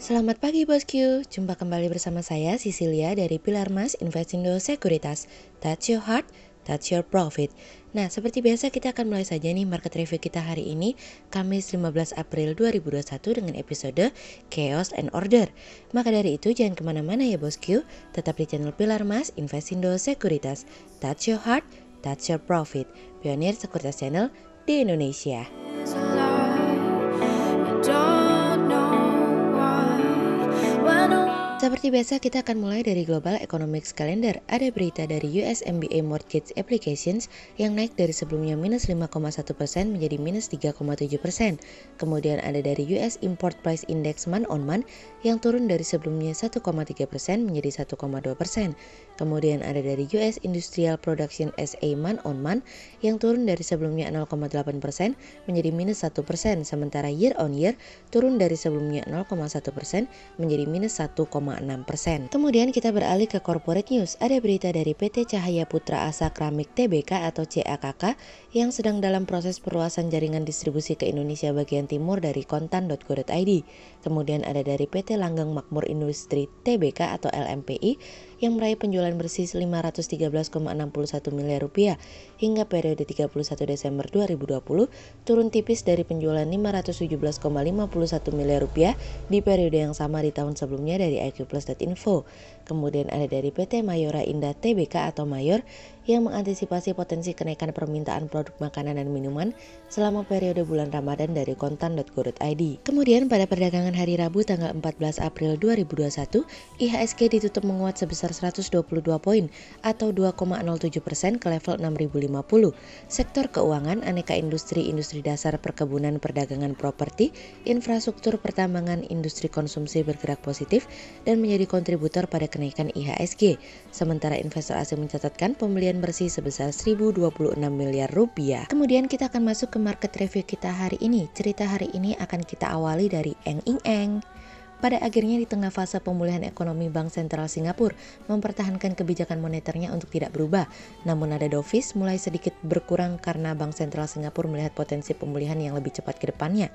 Selamat pagi bosku, jumpa kembali bersama saya Cecilia dari Pilar Mas Investindo Sekuritas. Touch your heart, touch your profit. Nah, seperti biasa kita akan mulai saja nih market review kita hari ini, Kamis 15 April 2021 dengan episode Chaos and Order. Maka dari itu jangan kemana-mana ya bosku, tetap di channel Pilar Mas Investindo Sekuritas. Touch your heart, touch your profit. Pionir Sekuritas Channel di Indonesia. Seperti biasa kita akan mulai dari Global Economics Calendar. Ada berita dari US MBA Mortgage Applications yang naik dari sebelumnya minus 5,1% menjadi minus 3,7%. Kemudian ada dari US Import Price Index month on month yang turun dari sebelumnya 1,3% menjadi 1,2%. Kemudian ada dari US Industrial Production SA month on month yang turun dari sebelumnya 0,8% menjadi minus 1%. Sementara year on year turun dari sebelumnya 0,1% menjadi minus 1,6%. Kemudian kita beralih ke corporate news. Ada berita dari PT Cahaya Putra Asa Keramik Tbk atau CAKK yang sedang dalam proses perluasan jaringan distribusi ke Indonesia bagian timur dari kontan.go.id. Kemudian ada dari PT Langgeng Makmur Industri Tbk atau LMPI yang meraih penjualan bersih 513,61 miliar rupiah hingga periode 31 Desember 2020 turun tipis dari penjualan 517,51 miliar rupiah di periode yang sama di tahun sebelumnya dari iqplus.info. Kemudian ada dari PT Mayora Indah Tbk atau Mayor yang mengantisipasi potensi kenaikan permintaan produk makanan dan minuman selama periode bulan Ramadan dari kontan.go.id. Kemudian pada perdagangan hari Rabu tanggal 14 April 2021, IHSG ditutup menguat sebesar 122 poin atau 2,07% ke level 6050. Sektor keuangan, aneka industri, industri dasar, perkebunan, perdagangan properti, infrastruktur, pertambangan, industri konsumsi bergerak positif dan menjadi kontributor pada kenaikan IHSG. Sementara investor asing mencatatkan pembelian bersih sebesar 1.026 miliar rupiah. Kemudian kita akan masuk ke market review kita hari ini. Cerita hari ini akan kita awali dari Eng Ing Eng. Pada akhirnya di tengah fase pemulihan ekonomi, Bank Sentral Singapura mempertahankan kebijakan moneternya untuk tidak berubah. Namun nada dovish mulai sedikit berkurang karena Bank Sentral Singapura melihat potensi pemulihan yang lebih cepat ke depannya.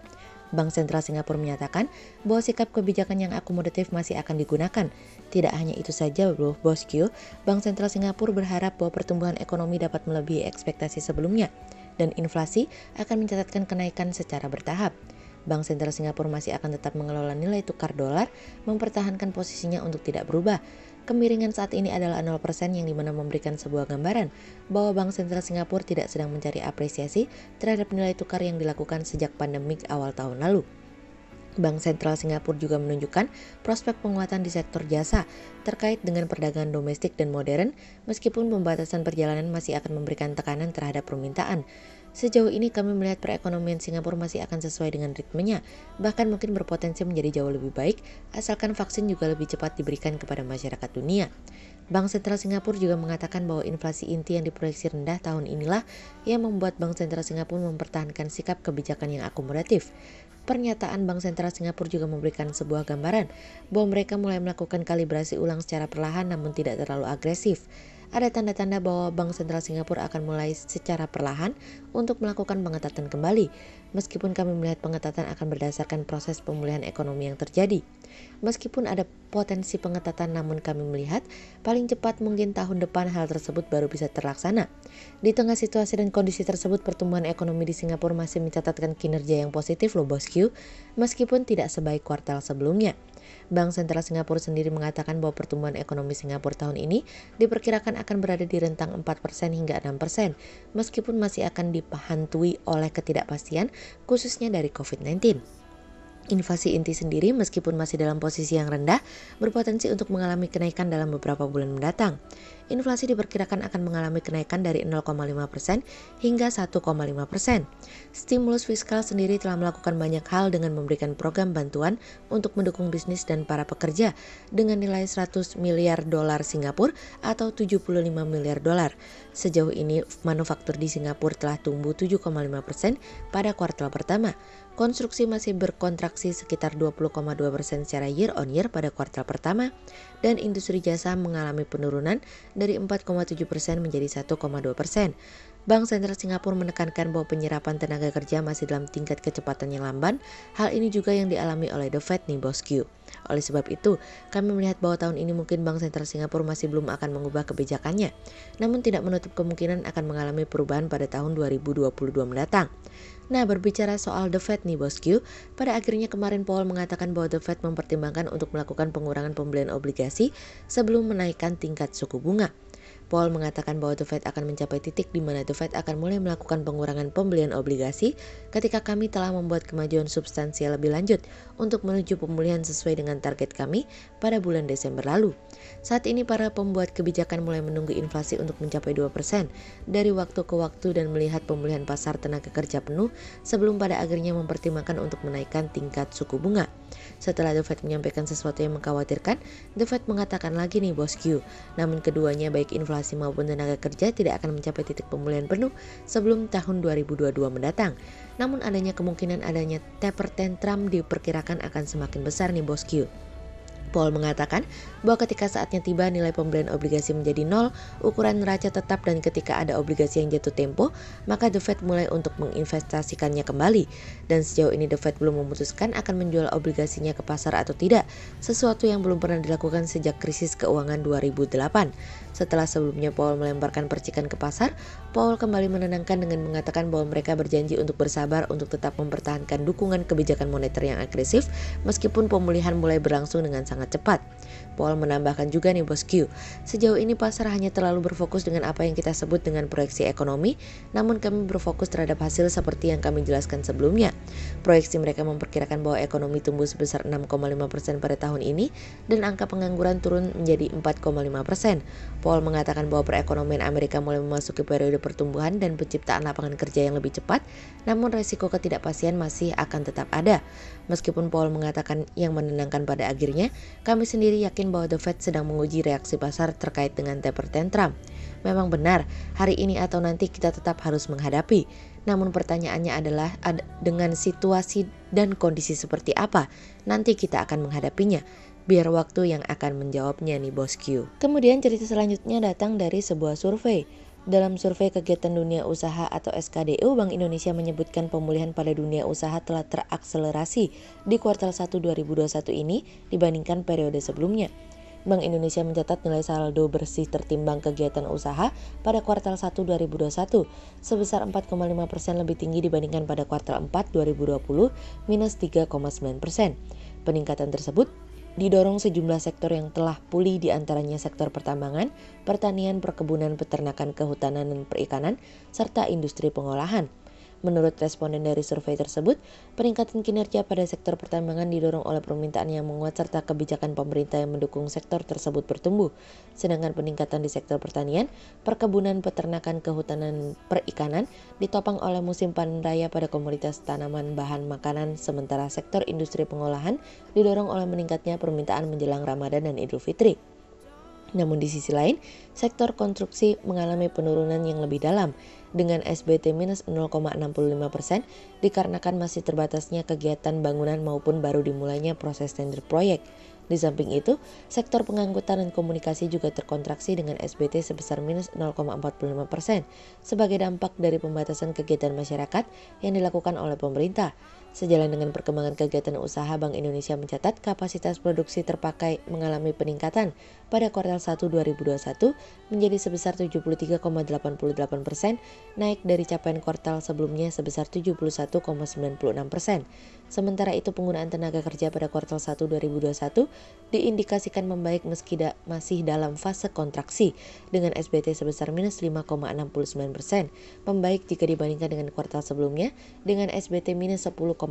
Bank Sentral Singapura menyatakan bahwa sikap kebijakan yang akomodatif masih akan digunakan. Tidak hanya itu saja, bosku, Bank Sentral Singapura berharap bahwa pertumbuhan ekonomi dapat melebihi ekspektasi sebelumnya dan inflasi akan mencatatkan kenaikan secara bertahap. Bank Sentral Singapura masih akan tetap mengelola nilai tukar dolar, mempertahankan posisinya untuk tidak berubah. Kemiringan saat ini adalah 0% yang dimana memberikan sebuah gambaran bahwa Bank Sentral Singapura tidak sedang mencari apresiasi terhadap nilai tukar yang dilakukan sejak pandemik awal tahun lalu. Bank Sentral Singapura juga menunjukkan prospek penguatan di sektor jasa terkait dengan perdagangan domestik dan modern, meskipun pembatasan perjalanan masih akan memberikan tekanan terhadap permintaan. Sejauh ini kami melihat perekonomian Singapura masih akan sesuai dengan ritmenya, bahkan mungkin berpotensi menjadi jauh lebih baik asalkan vaksin juga lebih cepat diberikan kepada masyarakat dunia. Bank Sentral Singapura juga mengatakan bahwa inflasi inti yang diproyeksi rendah tahun inilah yang membuat Bank Sentral Singapura mempertahankan sikap kebijakan yang akomodatif. Pernyataan Bank Sentral Singapura juga memberikan sebuah gambaran bahwa mereka mulai melakukan kalibrasi ulang secara perlahan namun tidak terlalu agresif. Ada tanda-tanda bahwa Bank Sentral Singapura akan mulai secara perlahan untuk melakukan pengetatan kembali, meskipun kami melihat pengetatan akan berdasarkan proses pemulihan ekonomi yang terjadi. Meskipun ada potensi pengetatan, namun kami melihat paling cepat mungkin tahun depan hal tersebut baru bisa terlaksana. Di tengah situasi dan kondisi tersebut, pertumbuhan ekonomi di Singapura masih mencatatkan kinerja yang positif loh bosku, meskipun tidak sebaik kuartal sebelumnya. Bank Sentral Singapura sendiri mengatakan bahwa pertumbuhan ekonomi Singapura tahun ini diperkirakan akan berada di rentang 4% hingga 6%, meskipun masih akan dihantui oleh ketidakpastian khususnya dari COVID-19. Inflasi inti sendiri meskipun masih dalam posisi yang rendah, berpotensi untuk mengalami kenaikan dalam beberapa bulan mendatang. Inflasi diperkirakan akan mengalami kenaikan dari 0,5% hingga 1,5%. Stimulus fiskal sendiri telah melakukan banyak hal dengan memberikan program bantuan untuk mendukung bisnis dan para pekerja dengan nilai 100 miliar dolar Singapura atau 75 miliar dolar. Sejauh ini, manufaktur di Singapura telah tumbuh 7,5% pada kuartal pertama. Konstruksi masih berkontraksi sekitar 20,2% secara year on year pada kuartal pertama, dan industri jasa mengalami penurunan dari 4,7% menjadi 1,2%. Bank Sentral Singapura menekankan bahwa penyerapan tenaga kerja masih dalam tingkat kecepatan yang lamban. Hal ini juga yang dialami oleh The Fed nih bosku. Oleh sebab itu, kami melihat bahwa tahun ini mungkin Bank Sentral Singapura masih belum akan mengubah kebijakannya, namun tidak menutup kemungkinan akan mengalami perubahan pada tahun 2022 mendatang. Nah, berbicara soal The Fed nih bosku, pada akhirnya kemarin Powell mengatakan bahwa The Fed mempertimbangkan untuk melakukan pengurangan pembelian obligasi sebelum menaikkan tingkat suku bunga. Powell mengatakan bahwa The Fed akan mencapai titik di mana The Fed akan mulai melakukan pengurangan pembelian obligasi ketika kami telah membuat kemajuan substansial lebih lanjut untuk menuju pemulihan sesuai dengan target kami pada bulan Desember lalu. Saat ini para pembuat kebijakan mulai menunggu inflasi untuk mencapai 2% dari waktu ke waktu dan melihat pemulihan pasar tenaga kerja penuh sebelum pada akhirnya mempertimbangkan untuk menaikkan tingkat suku bunga. Setelah The Fed menyampaikan sesuatu yang mengkhawatirkan, The Fed mengatakan lagi nih bosku, namun keduanya baik inflasi maupun tenaga kerja tidak akan mencapai titik pemulihan penuh sebelum tahun 2022 mendatang. Namun adanya kemungkinan adanya taper tantrum diperkirakan akan semakin besar nih bosku. Powell mengatakan bahwa ketika saatnya tiba nilai pembelian obligasi menjadi nol, ukuran neraca tetap dan ketika ada obligasi yang jatuh tempo, maka The Fed mulai untuk menginvestasikannya kembali. Dan sejauh ini The Fed belum memutuskan akan menjual obligasinya ke pasar atau tidak, sesuatu yang belum pernah dilakukan sejak krisis keuangan 2008. Setelah sebelumnya Powell melemparkan percikan ke pasar, Powell kembali menenangkan dengan mengatakan bahwa mereka berjanji untuk bersabar untuk tetap mempertahankan dukungan kebijakan moneter yang agresif meskipun pemulihan mulai berlangsung dengan sangat cepat. Powell menambahkan juga nih bosku, sejauh ini pasar hanya terlalu berfokus dengan apa yang kita sebut dengan proyeksi ekonomi, namun kami berfokus terhadap hasil seperti yang kami jelaskan sebelumnya. Proyeksi mereka memperkirakan bahwa ekonomi tumbuh sebesar 6,5% pada tahun ini dan angka pengangguran turun menjadi 4,5%. Powell mengatakan bahwa perekonomian Amerika mulai memasuki periode pertumbuhan dan penciptaan lapangan kerja yang lebih cepat, namun resiko ketidakpastian masih akan tetap ada. Meskipun Powell mengatakan yang menenangkan pada akhirnya, kami sendiri yakin bahwa The Fed sedang menguji reaksi pasar terkait dengan taper tantrum. Memang benar, hari ini atau nanti kita tetap harus menghadapi. Namun pertanyaannya adalah dengan situasi dan kondisi seperti apa nanti kita akan menghadapinya. Biar waktu yang akan menjawabnya nih bosku. Kemudian cerita selanjutnya datang dari sebuah survei. Dalam survei kegiatan dunia usaha atau SKDU, Bank Indonesia menyebutkan pemulihan pada dunia usaha telah terakselerasi di kuartal 1 2021 ini dibandingkan periode sebelumnya. Bank Indonesia mencatat nilai saldo bersih tertimbang kegiatan usaha pada kuartal 1 2021 sebesar 4,5% lebih tinggi dibandingkan pada kuartal 4 2020 minus 3,9%. Peningkatan tersebut didorong sejumlah sektor yang telah pulih, di antaranya sektor pertambangan, pertanian, perkebunan, peternakan, kehutanan, dan perikanan, serta industri pengolahan. Menurut responden dari survei tersebut, peningkatan kinerja pada sektor pertambangan didorong oleh permintaan yang menguat serta kebijakan pemerintah yang mendukung sektor tersebut bertumbuh. Sedangkan peningkatan di sektor pertanian, perkebunan, peternakan, kehutanan, perikanan ditopang oleh musim panen raya pada komoditas tanaman bahan makanan, sementara sektor industri pengolahan didorong oleh meningkatnya permintaan menjelang Ramadan dan Idul Fitri. Namun di sisi lain, sektor konstruksi mengalami penurunan yang lebih dalam dengan SBT minus 0,65% dikarenakan masih terbatasnya kegiatan bangunan maupun baru dimulainya proses tender proyek. Di samping itu, sektor pengangkutan dan komunikasi juga terkontraksi dengan SBT sebesar minus 0,45% sebagai dampak dari pembatasan kegiatan masyarakat yang dilakukan oleh pemerintah. Sejalan dengan perkembangan kegiatan usaha, Bank Indonesia mencatat kapasitas produksi terpakai mengalami peningkatan pada kuartal 1 2021 menjadi sebesar 73,88%, naik dari capaian kuartal sebelumnya sebesar 71,96%. Sementara itu, penggunaan tenaga kerja pada kuartal 1 2021 diindikasikan membaik meski masih dalam fase kontraksi dengan SBT sebesar minus 5,69%, membaik jika dibandingkan dengan kuartal sebelumnya dengan SBT minus 10,18%.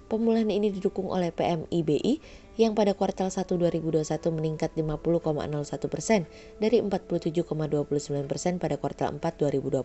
Pemulihan ini didukung oleh PMI BI yang pada kuartal 1 2021 meningkat 50,01% dari 47,29% pada kuartal 4 2020.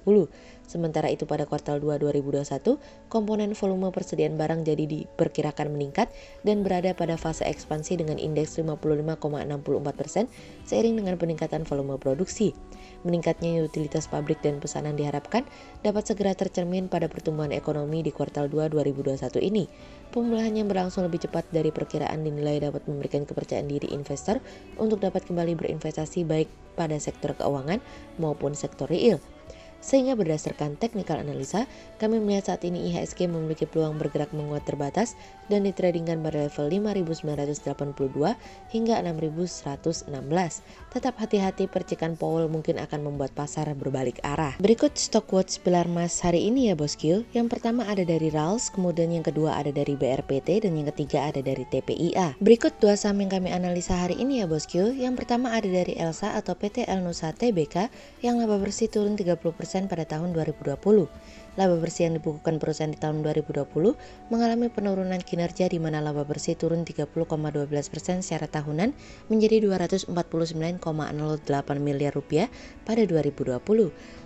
Sementara itu pada kuartal 2 2021, komponen volume persediaan barang jadi diperkirakan meningkat dan berada pada fase ekspansi dengan indeks 55,64% seiring dengan peningkatan volume produksi. Meningkatnya utilitas pabrik dan pesanan diharapkan dapat segera tercermin pada pertumbuhan ekonomi di kuartal 2 2021 ini. Pemulihan yang berlangsung lebih cepat dari perkiraan dinilai dapat memberikan kepercayaan diri investor untuk dapat kembali berinvestasi baik pada sektor keuangan maupun sektor real. Sehingga berdasarkan technical analisa, kami melihat saat ini IHSG memiliki peluang bergerak menguat terbatas dan ditradingkan pada level 5.982 hingga 6.116. Tetap hati-hati, percikan Powell mungkin akan membuat pasar berbalik arah. Berikut stock watch pilar emas hari ini ya bosku. Yang pertama ada dari RALS, kemudian yang kedua ada dari BRPT, dan yang ketiga ada dari TPIA. Berikut dua saham yang kami analisa hari ini ya bosku. Yang pertama ada dari ELSA atau PT El Nusa Tbk yang laba bersih turun 30% pada tahun 2020. Laba bersih yang dibukukan perusahaan di tahun 2020 mengalami penurunan kinerja di mana laba bersih turun 30,12% secara tahunan menjadi 249,08 miliar rupiah pada 2020.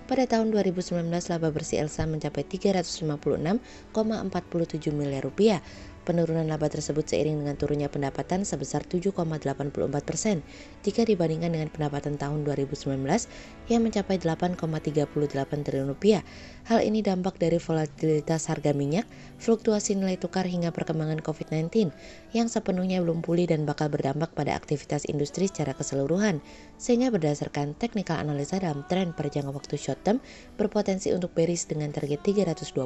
Pada tahun 2019 laba bersih ELSA mencapai 356,47 miliar rupiah. Penurunan laba tersebut seiring dengan turunnya pendapatan sebesar 7,84% jika dibandingkan dengan pendapatan tahun 2019 yang mencapai 8,38 triliun rupiah. Hal ini dampak dari volatilitas harga minyak, fluktuasi nilai tukar hingga perkembangan COVID-19 yang sepenuhnya belum pulih dan bakal berdampak pada aktivitas industri secara keseluruhan. Sehingga berdasarkan technical analisa dalam tren pada jangka waktu short term berpotensi untuk bearish dengan target 320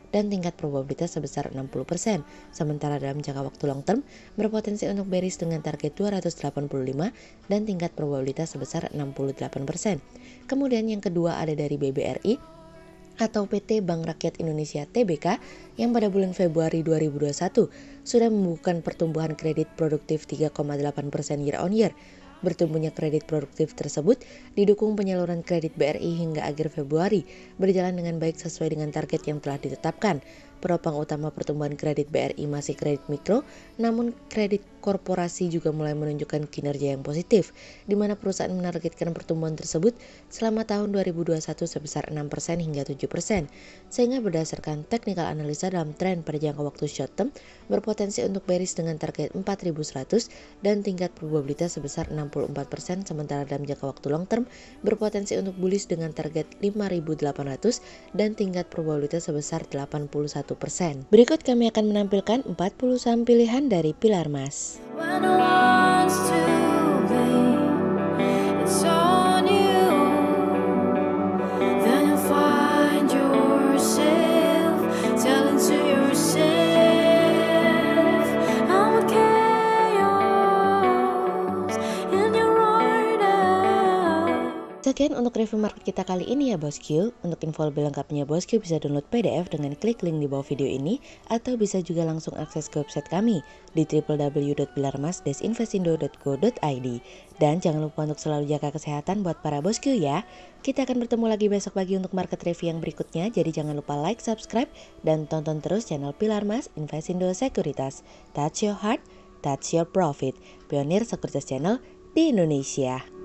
dan tingkat probabilitas sebesar 60%. Sementara dalam jangka waktu long term berpotensi untuk bearish dengan target 285 dan tingkat probabilitas sebesar 68%. Kemudian yang kedua ada dari BBRI atau PT Bank Rakyat Indonesia Tbk yang pada bulan Februari 2021 sudah membukukan pertumbuhan kredit produktif 3,8% year on year. Bertumbuhnya kredit produktif tersebut didukung penyaluran kredit BRI hingga akhir Februari berjalan dengan baik sesuai dengan target yang telah ditetapkan. Penopang utama pertumbuhan kredit BRI masih kredit mikro, namun kredit korporasi juga mulai menunjukkan kinerja yang positif, di mana perusahaan menargetkan pertumbuhan tersebut selama tahun 2021 sebesar 6% hingga 7%. Sehingga berdasarkan technical analisa dalam tren pada jangka waktu short term, berpotensi untuk bearish dengan target 4.100 dan tingkat probabilitas sebesar 64%, sementara dalam jangka waktu long term, berpotensi untuk bullish dengan target 5.800 dan tingkat probabilitas sebesar 81%. Berikut kami akan menampilkan 40 saham pilihan dari pilar emas. Sekian untuk review market kita kali ini ya bosku. Untuk info lebih lengkapnya bosku bisa download PDF dengan klik link di bawah video ini, atau bisa juga langsung akses ke website kami di www.pilarmas-investindo.co.id. Dan jangan lupa untuk selalu jaga kesehatan buat para bosku ya. Kita akan bertemu lagi besok pagi untuk market review yang berikutnya. Jadi jangan lupa like, subscribe, dan tonton terus channel Pilar Mas Investindo Sekuritas. Touch your heart, touch your profit. Pionir Sekuritas Channel di Indonesia.